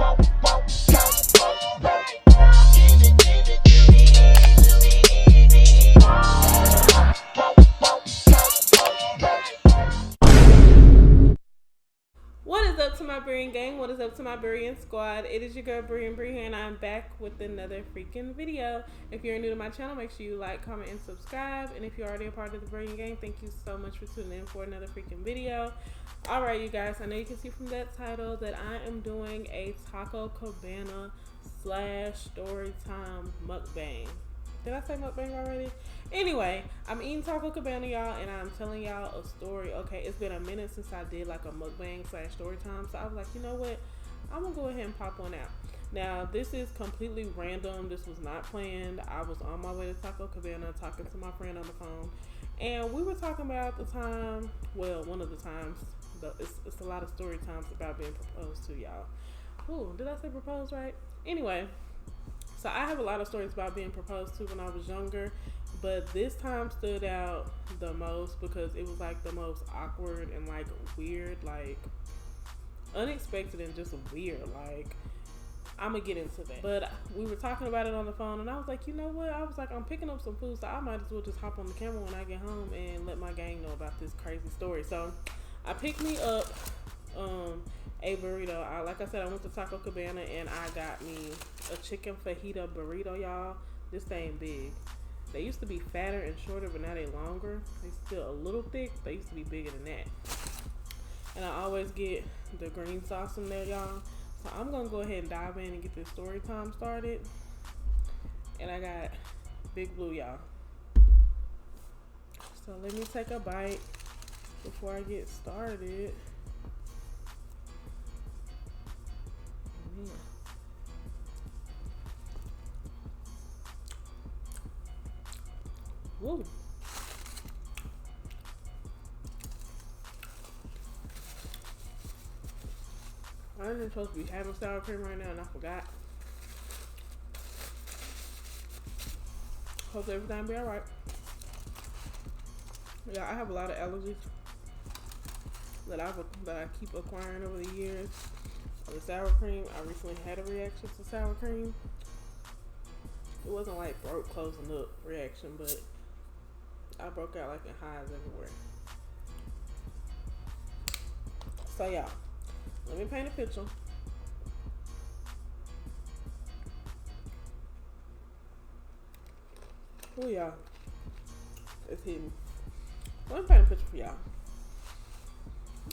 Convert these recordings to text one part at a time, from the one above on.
What is up to my Brian gang? What is up to my Brian squad? It is your girl Brian here, and I'm back with another freaking video. If you're new to my channel, make sure you like, comment, and subscribe. And if you're already a part of the Brian gang, thank you so much for tuning in for another freaking video. Alright, you guys, I know you can see from that title that I am doing a Taco Cabana / story time mukbang. Did I say mukbang already? Anyway, I'm eating Taco Cabana, y'all, and I'm telling y'all a story. Okay, it's been a minute since I did like a mukbang / story time, so I was like, you know what? I'm gonna go ahead and pop one out. Now, this is completely random. This was not planned. I was on my way to Taco Cabana talking to my friend on the phone, and we were talking about the time, well, one of the times, it's a lot of story times about being proposed to, y'all. Ooh, did I say proposed right? Anyway, so I have a lot of stories about being proposed to when I was younger, but this time stood out the most because it was like the most awkward and like weird, like unexpected and just weird. Like, I'm gonna get into that. But we were talking about it on the phone, and I was like, you know what? I was like, I'm picking up some food, so I might as well just hop on the camera when I get home and let my gang know about this crazy story. So I picked me up a burrito. Like I said, I went to Taco Cabana and I got me a chicken fajita burrito, y'all. This thing big. They used to be fatter and shorter, but now they longer. They still a little thick. They used to be bigger than that. And I always get the green sauce in there, y'all. So I'm gonna go ahead and dive in and get this story time started. And I got Big Blue, y'all. So let me take a bite before I get started. Woo. I wasn't supposed to be having sour cream right now, and I forgot. Hope everything be alright. Yeah, I have a lot of allergies that I keep acquiring over the years. The sour cream, I recently had a reaction to sour cream. It wasn't like throat closing up reaction, but I broke out like in hives everywhere. So y'all, let me paint a picture. Oh y'all, it's hidden. Let me paint a picture for y'all.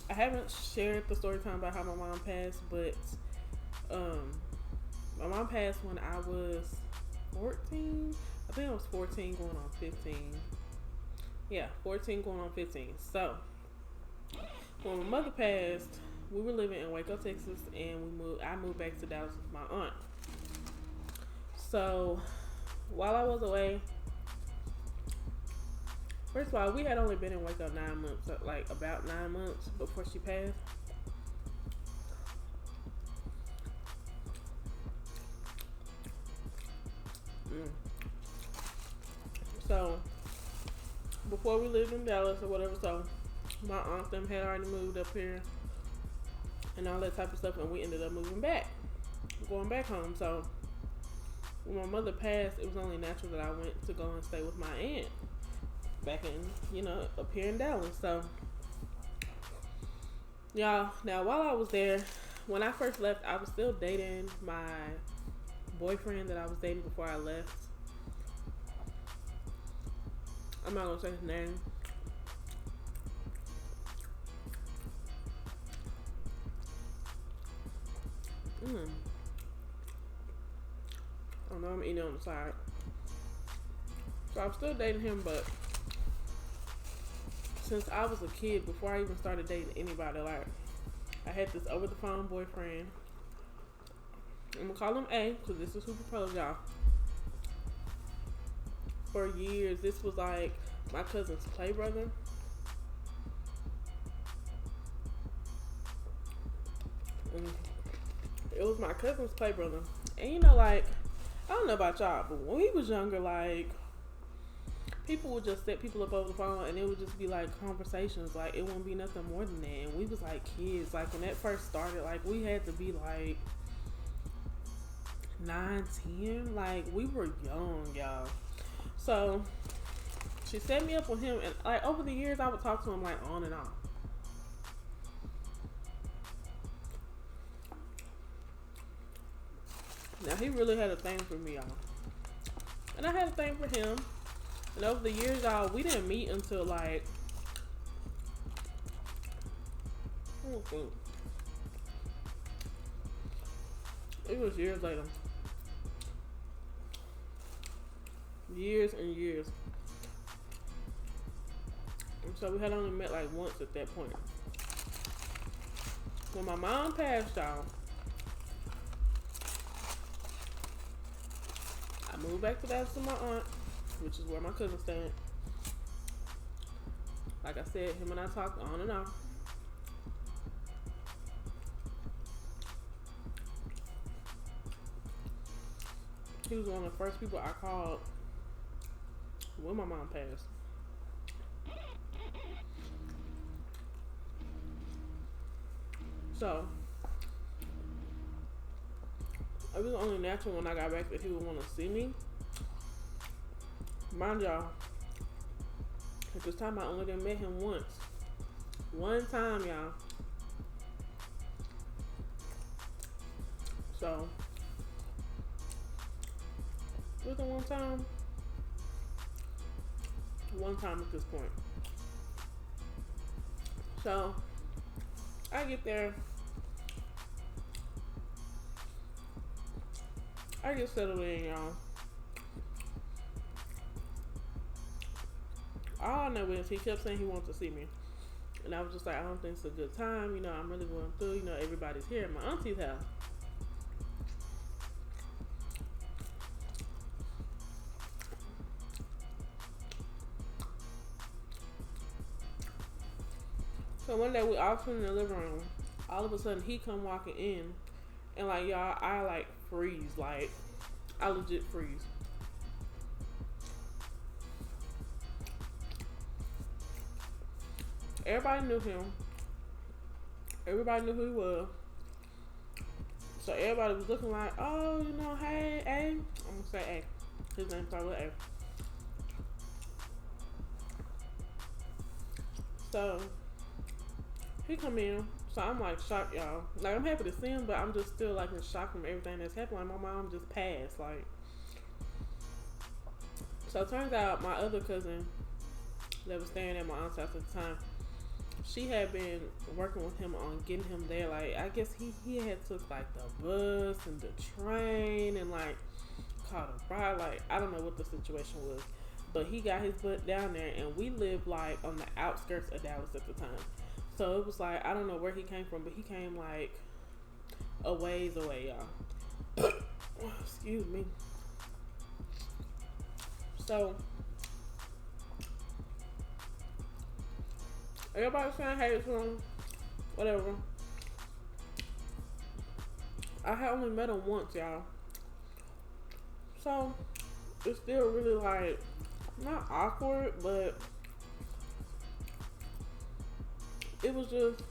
I haven't shared the story time about how my mom passed, but my mom passed when I was 14. I think I was 14 going on 15. Yeah, 14 going on 15. So when my mother passed, we were living in Waco, Texas, and I moved back to Dallas with my aunt. So while I was away, first of all, we had only been in Waco 9 months, like about 9 months before she passed. So before we lived in Dallas or whatever, so my aunt them had already moved up here and all that type of stuff, and we ended up moving back, going back home. So when my mother passed, it was only natural that I went to go and stay with my aunt back in, up here in Dallas. So y'all, now while I was there, when I first left, I was still dating my boyfriend that I was dating before I left. I'm not gonna say his name. I know I'm eating on the side. So I'm still dating him, but since I was a kid, before I even started dating anybody, like, I had this over the phone boyfriend. I'm gonna call him A, because this is who proposed, y'all. For years, this was like my cousin's play brother. It was my cousin's play brother. And like, I don't know about y'all, but when we was younger, like, people would just set people up over the phone and it would just be like conversations. Like, it wouldn't be nothing more than that. And we was like kids. Like, when that first started, like, we had to be like 9, 10. Like, we were young, y'all. So she set me up with him, and like over the years, I would talk to him like on and off. Now he really had a thing for me, y'all, and I had a thing for him. And over the years, y'all, we didn't meet until like, it was years later, years and years. And so we had only met like once at that point. When my mom passed, y'all, I moved back to the house with my aunt, which is where my cousin stayed. Like I said, him and I talked on and off. He was one of the first people I called when my mom passed. So it was only natural when I got back that he would want to see me. Mind y'all, at this time I only done met him once. One time, y'all. So was it one time? One time at this point. So I get there. I get settled in, y'all. All I know is he kept saying he wanted to see me. And I was just like, I don't think it's a good time. You know, I'm really going through. You know, everybody's here at my auntie's house. So one day we all sitting in the living room. All of a sudden he come walking in, and like y'all, I like freeze. Like I legit freeze. Everybody knew him. Everybody knew who he was. So everybody was looking like, oh, you know, hey, A. I'm gonna say A. His name's probably A. So he come in. So I'm like shocked, y'all. Like I'm happy to see him, but I'm just still like in shock from everything that's happened. Like my mom just passed. Like, so it turns out my other cousin that was staying at my aunt's house at the time, she had been working with him on getting him there. Like I guess he had took like the bus and the train and like caught a ride. Like I don't know what the situation was, but he got his butt down there, and we lived like on the outskirts of Dallas at the time. So it was like, I don't know where he came from, but he came like a ways away, y'all. Excuse me. So everybody's saying hey to him, whatever. I had only met him once, y'all. So it's still really like, not awkward, but it was just,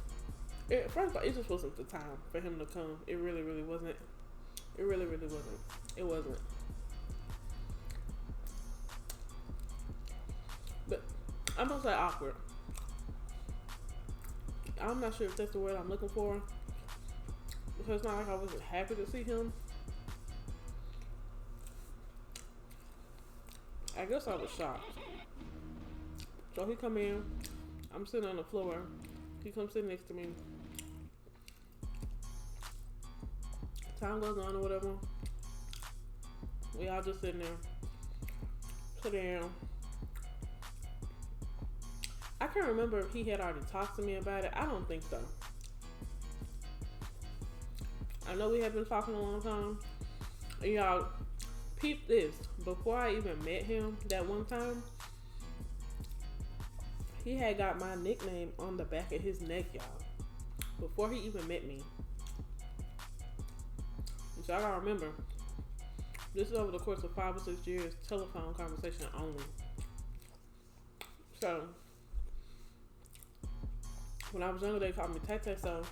first of all, it just wasn't the time for him to come. It really, really wasn't. It really, really wasn't. It wasn't. But I'm gonna say awkward. I'm not sure if that's the word I'm looking for, because it's not like I wasn't happy to see him. I guess I was shocked. So he come in. I'm sitting on the floor. He comes sit next to me. Time goes on or whatever. We all just sitting there. Sit down. I can't remember if he had already talked to me about it. I don't think so. I know we had been talking a long time. And y'all, peep this. Before I even met him that one time, he had got my nickname on the back of his neck, y'all. Before he even met me. So I gotta remember, this is over the course of 5 or 6 years, telephone conversation only. So when I was younger, they called me Tay Tay, so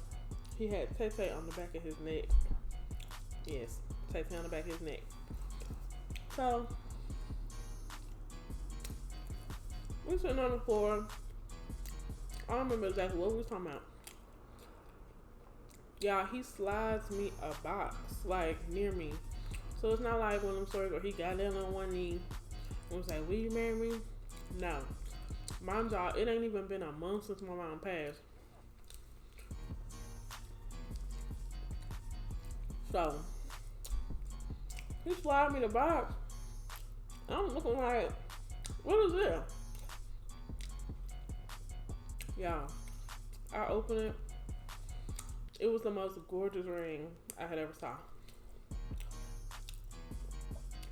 he had Tay Tay on the back of his neck. Yes, tattoo on the back of his neck. So we sitting on the floor. I don't remember exactly what we was talking about. Y'all, he slides me a box, like, near me. So it's not like one of them stories where he got down on one knee and was like, will you marry me? No. Mind y'all, it ain't even been a month since my mom passed. So, he slid me the box. I'm looking like, what is this? Y'all, I opened it. It was the most gorgeous ring I had ever saw.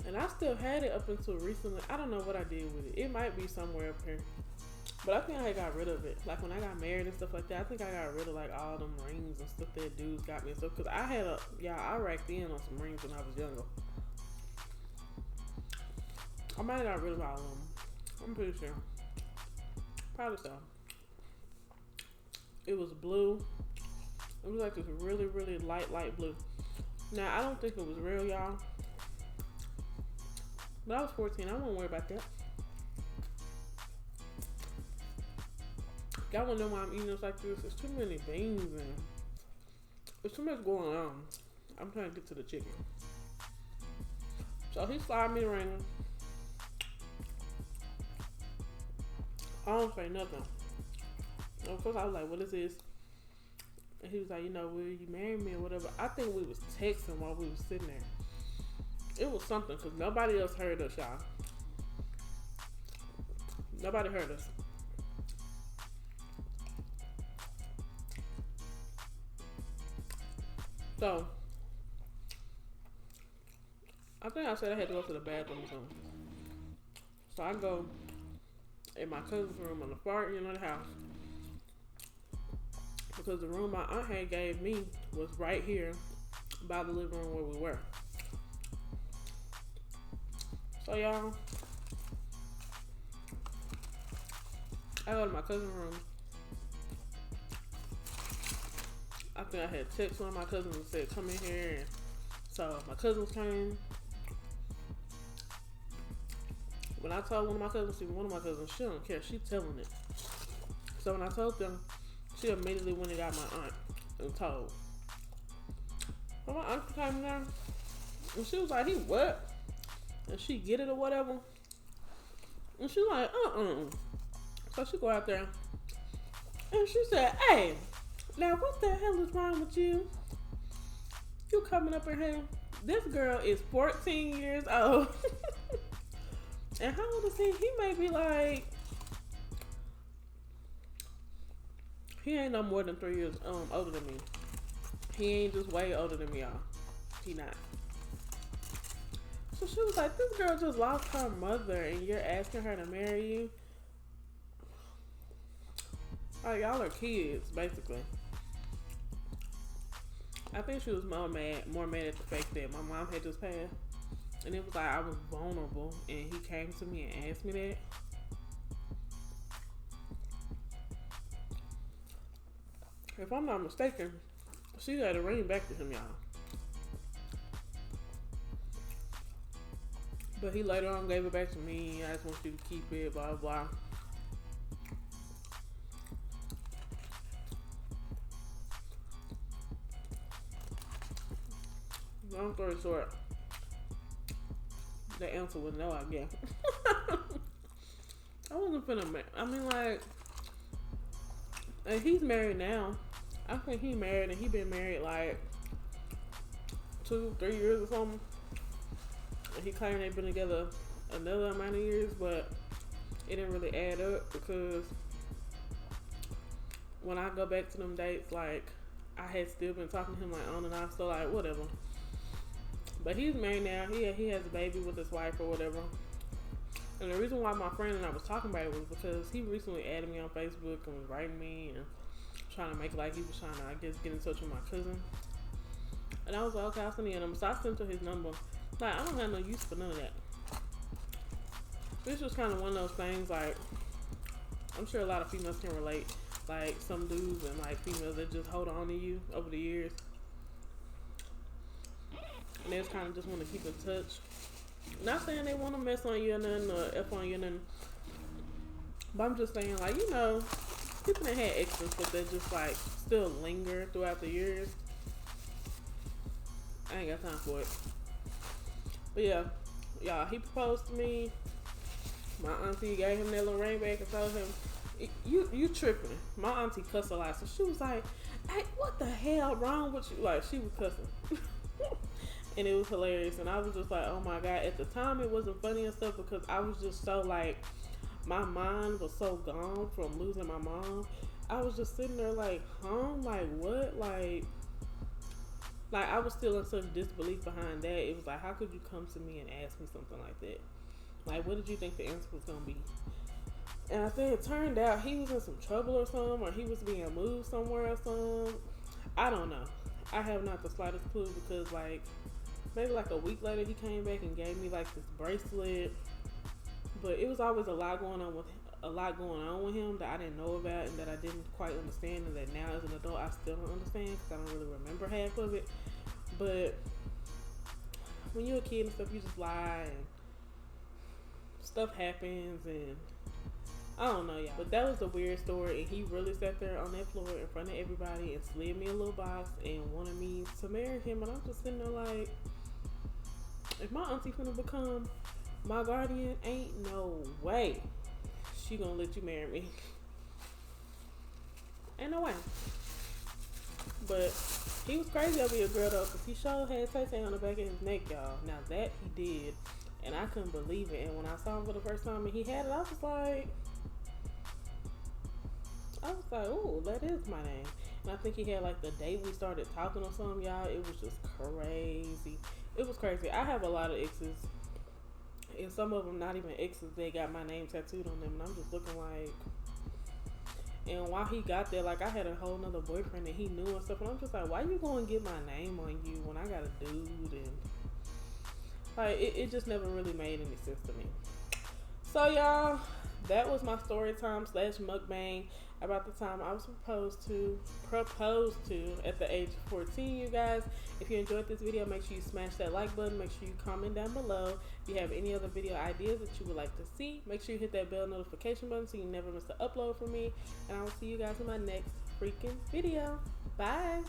And I still had it up until recently. I don't know what I did with it. It might be somewhere up here. But I think I got rid of it. Like when I got married and stuff like that, I think I got rid of like all them rings and stuff that dudes got me and stuff. Cause I had I racked in on some rings when I was younger. I might have got rid of all of them. I'm pretty sure. Probably so. It was blue. It was like this really, really light blue. Now, I don't think it was real, y'all. But I was 14. I won't worry about that. Y'all wanna know why I'm eating this like this? There's too many beans and there's too much going on. I'm trying to get to the chicken. So he slid me the ring. I don't say nothing. Of course, I was like, what is this? And he was like, will you marry me or whatever? I think we was texting while we was sitting there. It was something because nobody else heard us, y'all. Nobody heard us. So, I think I said I had to go to the bathroom or something. So I go in my cousin's room on the far end of the house. Because the room my aunt had gave me was right here by the living room where we were. So y'all, I go to my cousin's room. I think I had text one of my cousins and said, come in here. And so my cousins came. When I told one of my cousins, she don't care. She telling it. So when I told them, she immediately went and got my aunt and told. So my aunt came down and she was like, he what? And she get it or whatever. And she like, So she go out there and she said, hey, now what the hell is wrong with you? You coming up in here? This girl is 14 years old. And how old is he? He may be like, he ain't no more than 3 years older than me. He ain't just way older than me, y'all. He not. So she was like, this girl just lost her mother and you're asking her to marry you? Like, y'all are kids, basically. I think she was more mad at the fact that my mom had just passed. And it was like I was vulnerable and he came to me and asked me that. If I'm not mistaken, she got a ring back to him, y'all. But he later on gave it back to me. I just want you to keep it, blah, blah. Long story short, the answer was no, I guess. I wasn't finna marry. I mean, like, and he's married now. I think he married and he been married like 2-3 years or something. And he claimed they've been together another amount of years, but it didn't really add up because when I go back to them dates, like, I had still been talking to him like on and off, so like whatever. But he's married now. He has a baby with his wife or whatever. And the reason why my friend and I was talking about it was because he recently added me on Facebook and was writing me and trying to make it like he was trying to, I guess, get in touch with my cousin. And I was like, okay, I'll send you a number. So I sent her his number. Like, I don't have no use for none of that. This was kind of one of those things, like, I'm sure a lot of females can relate. Like, some dudes and, like, females that just hold on to you over the years. they just kind of just want to keep in touch. Not saying they want to mess on you or nothing, or F on you or nothing, but I'm just saying, like, you know, people that had exes, but they just, like, still linger throughout the years. I ain't got time for it. But yeah, y'all, he proposed to me. My auntie gave him that little ring back and told him, you tripping. My auntie cussed a lot, so she was like, hey, what the hell wrong with you? Like, she was cussing. And it was hilarious. And I was just like, oh my God. At the time, it wasn't funny and stuff because I was just so, like, my mind was so gone from losing my mom. I was just sitting there like, huh? Like, what? Like I was still in such disbelief behind that. It was like, how could you come to me and ask me something like that? Like, what did you think the answer was going to be? And I think it turned out he was in some trouble or something, or he was being moved somewhere or something. I don't know. I have not the slightest clue because, like, maybe like a week later he came back and gave me like this bracelet. But it was always a lot going on with him that I didn't know about and that I didn't quite understand, and that now as an adult I still don't understand because I don't really remember half of it. But when you're a kid and stuff, you just lie and stuff happens, and I don't know, y'all. But that was a weird story, and he really sat there on that floor in front of everybody and slid me a little box and wanted me to marry him. And I'm just sitting there like, if my auntie finna become my guardian, ain't no way she gonna let you marry me. Ain't no way. But he was crazy over your girl though, because he sure had Tay on the back of his neck, y'all. Now that he did, and I couldn't believe it. And when I saw him for the first time and he had it, I was like, oh, that is my name. And I think he had like the day we started talking or something, y'all. It was just crazy. It was crazy. I have a lot of exes, and some of them not even exes. They got my name tattooed on them, and I'm just looking like. And while he got there, like, I had a whole nother boyfriend that he knew and stuff, and I'm just like, why you going to get my name on you when I got a dude? And like, it just never really made any sense to me. So y'all, that was my story time / mukbang about the time I was proposed to at the age of 14, you guys. If you enjoyed this video, make sure you smash that like button. Make sure you comment down below. If you have any other video ideas that you would like to see, make sure you hit that bell notification button so you never miss an upload from me. And I will see you guys in my next freaking video. Bye.